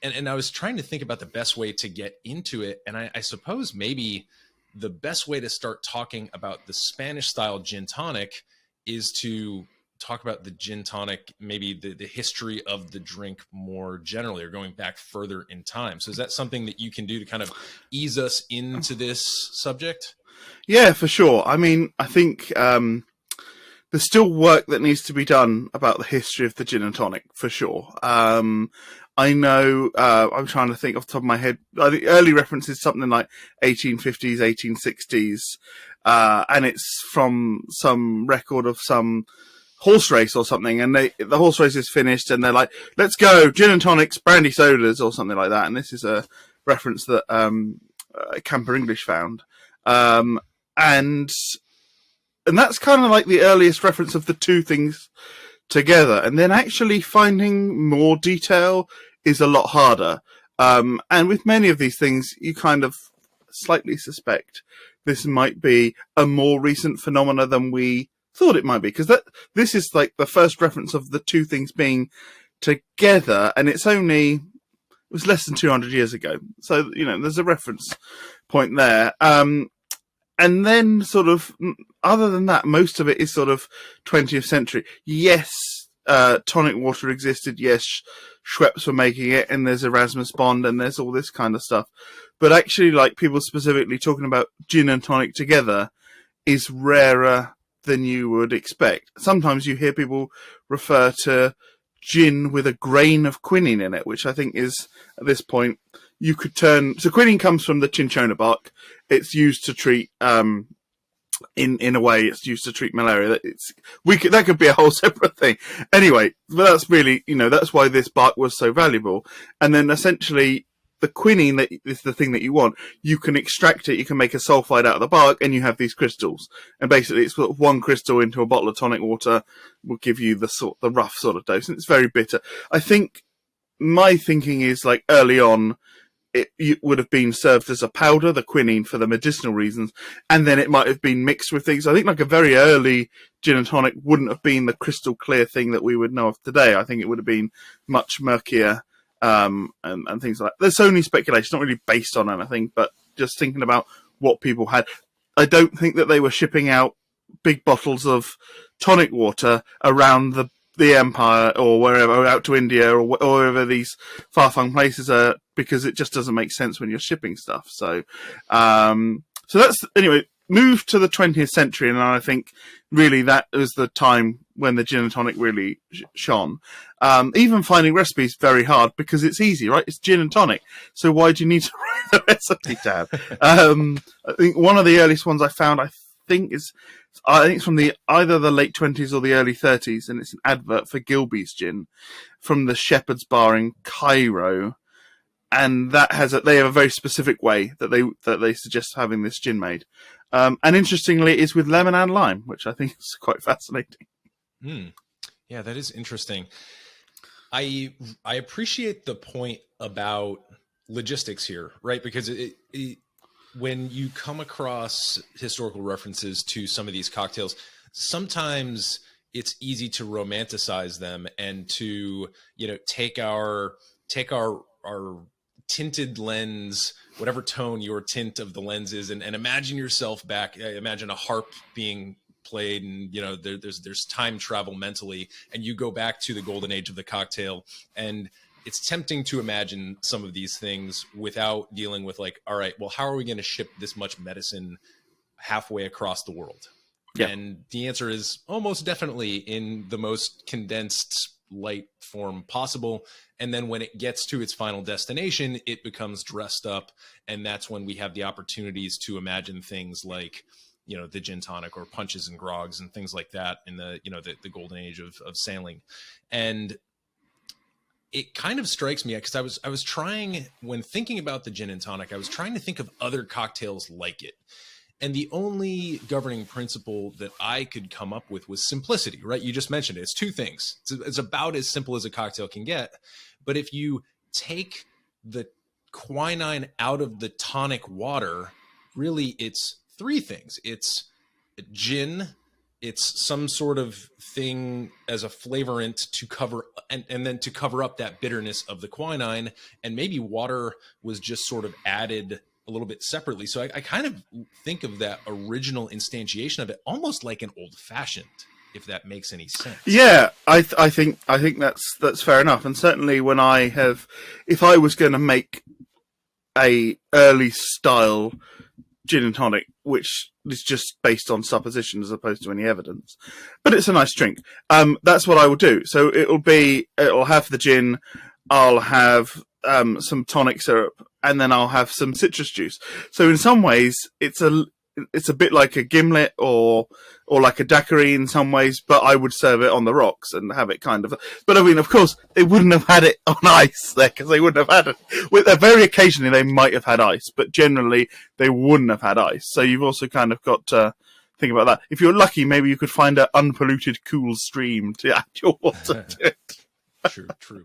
And I was trying to think about the best way to get into it. And I suppose maybe the best way to start talking about the Spanish style gin tonic is to talk about the gin tonic, maybe the history of the drink more generally, or going back further in time. So is that something that you can do to kind of ease us into this subject? Yeah, for sure. I mean, I think there's still work that needs to be done about the history of the gin and tonic, for sure. I know, I'm trying to think off the top of my head, the early reference is something like 1850s, 1860s, and it's from some record of some horse race or something, and the horse race is finished, and they're like, let's go, gin and tonics, brandy sodas, or something like that, and this is a reference that Camper English found. And that's kind of like the earliest reference of the two things together, and then actually finding more detail is a lot harder. And with many of these things, you kind of slightly suspect this might be a more recent phenomena than we thought it might be, because this is like the first reference of the two things being together, and it was less than 200 years ago. So, there's a reference point there. And then sort of, other than that, most of it is sort of 20th century. Yes, tonic water existed. Yes, Schweppes were making it, and there's Erasmus Bond, and there's all this kind of stuff. But actually, like, people specifically talking about gin and tonic together is rarer than you would expect. Sometimes you hear people refer to gin with a grain of quinine in it, which I think is, at this point, you could turn. So quinine comes from the cinchona bark. It's used to treat, in a way, it's used to treat malaria. That could be a whole separate thing. Anyway, but that's really, that's why this bark was so valuable. And then essentially, the quinine that is the thing that you want. You can extract it. You can make a sulfide out of the bark, and you have these crystals. And basically, it's one crystal into a bottle of tonic water will give you the rough sort of dose. And it's very bitter. I think my thinking is, like, early on, it would have been served as a powder, the quinine, for the medicinal reasons, and then it might have been mixed with things. I think like a very early gin and tonic wouldn't have been the crystal clear thing that we would know of today. I think it would have been much murkier, and things like that. There's only speculation, not really based on anything, but just thinking about what people had. I don't think that they were shipping out big bottles of tonic water around the empire or wherever, out to India or wherever these far-flung places are, because it just doesn't make sense when you're shipping stuff. So that's, anyway, move to the 20th century, and I think really that was the time when the gin and tonic really shone. Even finding recipes is very hard, because it's easy, right? It's gin and tonic. So why do you need to write the recipe down? I think one of the earliest ones I found, I think it's from either the late 20s or the early 30s, and it's an advert for Gilbey's gin from the Shepherd's Bar in Cairo, and they have a very specific way that they suggest having this gin made. And interestingly, it's with lemon and lime, which I think is quite fascinating. Yeah, that is interesting. I appreciate the point about logistics here, right? Because when you come across historical references to some of these cocktails, sometimes it's easy to romanticize them and to, take our tinted lens, whatever tone your tint of the lens is, and imagine yourself back. Imagine a harp being played, and there's time travel mentally, and you go back to the golden age of the cocktail, and it's tempting to imagine some of these things without dealing with, like, all right, well, how are we going to ship this much medicine halfway across the world? Yeah. And the answer is almost definitely in the most condensed, light form possible. And then when it gets to its final destination, it becomes dressed up. And that's when we have the opportunities to imagine things like, the gin tonic or punches and grogs and things like that in the golden age of sailing. And it kind of strikes me, because I was trying, when thinking about the gin and tonic, I was trying to think of other cocktails like it. And the only governing principle that I could come up with was simplicity, right? You just mentioned it. It's two things. It's about as simple as a cocktail can get. But if you take the quinine out of the tonic water, really it's three things. It's gin, it's some sort of thing as a flavorant to cover, and then to cover up that bitterness of the quinine, and maybe water was just sort of added a little bit separately. So I kind of think of that original instantiation of it almost like an old fashioned, if that makes any sense. Yeah, I think that's fair enough. And certainly when if I was going to make a early style gin and tonic, which is just based on supposition as opposed to any evidence, but it's a nice drink. That's what I will do. So it'll have the gin, I'll have some tonic syrup, and then I'll have some citrus juice. So in some ways, it's a bit like a gimlet or like a daiquiri in some ways, but I would serve it on the rocks and have it kind of. But I mean, of course, they wouldn't have had it on ice there because they wouldn't have had it. Very occasionally, they might have had ice, but generally they wouldn't have had ice. So you've also kind of got to think about that. If you're lucky, maybe you could find an unpolluted, cool stream to add your water to it. True.